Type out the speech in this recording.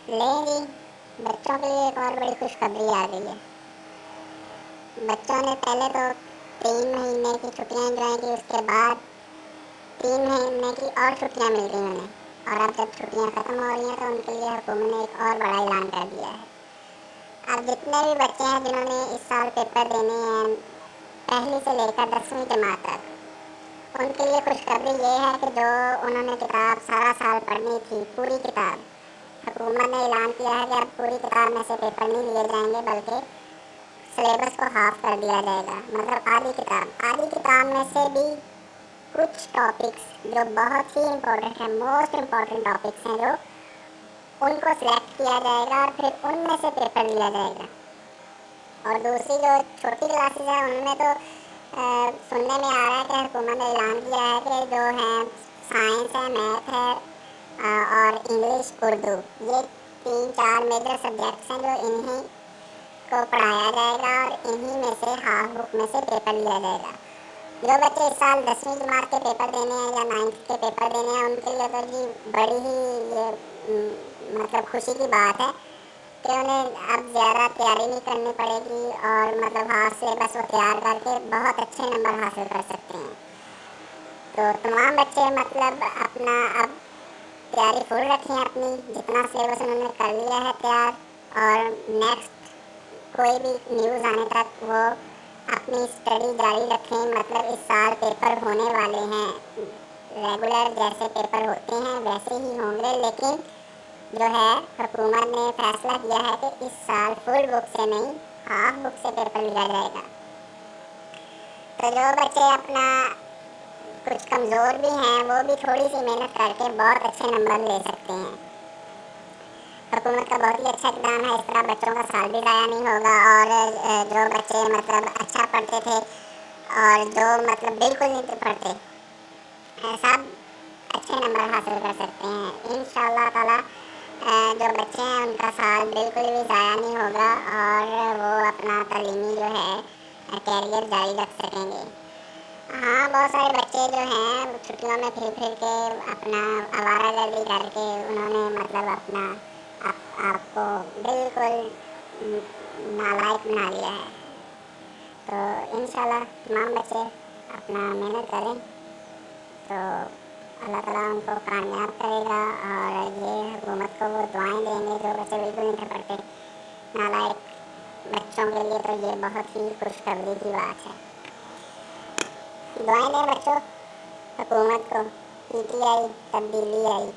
ले जी, बच्चों के लिए एक और बड़ी खुशखबरी आ गई है। बच्चों ने पहले तो 3 महीने की छुट्टियां एंजॉय की, उसके बाद 3 महीने की और छुट्टियां मिल गई उन्हें, और अब जब छुट्टियां खत्म हो रही हैं तो उनके लिए हुकूमत ने एक और बड़ा ऐलान कर दिया है। अब जितने भी बच्चे हैं जिन्होंने इस साल पेपर देने हैं पहली से लेकर 10वीं जमात तक, उनके लिए खुशखबरी ये है कि जो उन्होंने किताब सारा साल पढ़नी थी, पूरी किताब, हुकूमत ने ऐलान किया है कि अब पूरी किताब में से पेपर नहीं लिए जाएंगे, बल्कि सिलेबस को हाफ कर दिया जाएगा। मतलब आधी किताब में से भी कुछ टॉपिक्स जो बहुत ही इम्पोर्टेंट है, मोस्ट इम्पोर्टेंट टॉपिक्स हैं, जो उनको सिलेक्ट किया जाएगा और फिर उनमें से पेपर लिया जाएगा। और दूसरी जो छोटी क्लासेस हैं उनमें तो सुनने में आ रहा है कि हुकूमत ने ऐलान किया है कि जो है साइंस है, मैथ है और इंग्लिश, उर्दू, ये 3-4 मेजर सब्जेक्ट्स हैं जो इन्हीं को पढ़ाया जाएगा और इन्हीं में से हाफ बुक में से पेपर लिया जाएगा। जो बच्चे इस साल 10वीं जमात के पेपर देने हैं या 9th के पेपर देने हैं, उनके लिए तो जी बड़ी ही ये मतलब खुशी की बात है कि उन्हें अब ज़्यादा तैयारी नहीं करनी पड़ेगी और मतलब हाथ से बस वो तैयार करके बहुत अच्छे नंबर हासिल कर सकते हैं। तो तमाम बच्चे मतलब अपना अब तैयारी फुल रखें, अपनी जितना सिलेबस उन्होंने कर लिया है तैयार, और नेक्स्ट कोई भी न्यूज़ आने तक वो अपनी स्टडी जारी रखें। मतलब इस साल पेपर होने वाले हैं, रेगुलर जैसे पेपर होते हैं वैसे ही होंगे, लेकिन जो है हुकूमत ने फैसला किया है कि इस साल फुल बुक से नहीं, हाफ बुक से पेपर लिया जाएगा। तो जो बच्चे अपना कुछ कमज़ोर भी हैं वो भी थोड़ी सी मेहनत करके बहुत अच्छे नंबर ले सकते हैं। हुकूमत का बहुत ही अच्छा इक़दाम है, इस तरह बच्चों का साल भी ज़ाया नहीं होगा और जो बच्चे मतलब अच्छा पढ़ते थे और जो मतलब बिल्कुल नहीं पढ़ते, सब अच्छे नंबर हासिल कर सकते हैं इंशाअल्लाह ताला। जो बच्चे हैं उनका साल बिल्कुल भी ज़ाया नहीं होगा और वो अपना तालीमी जो है कैरियर जारी रख सकेंगे। हाँ, बहुत सारे बच्चे जो हैं छुट्टियों में फिर फिर के अपना आवारागर्दी करके उन्होंने मतलब अपना आपको बिल्कुल नालायक बना लिया है। तो इंशाल्लाह तमाम बच्चे अपना मेहनत करें तो अल्लाह ताला उनको कामयाब करेगा, और ये हुकूमत को वो दुआएं देंगे जो बच्चे बिल्कुल नहीं पढ़ते, नालायक बच्चों के लिए तो ये बहुत ही खुशखबरी की बात है। दुआएं दें बच्चों, हुकूमत को, पीटीआई तब्दीली आई।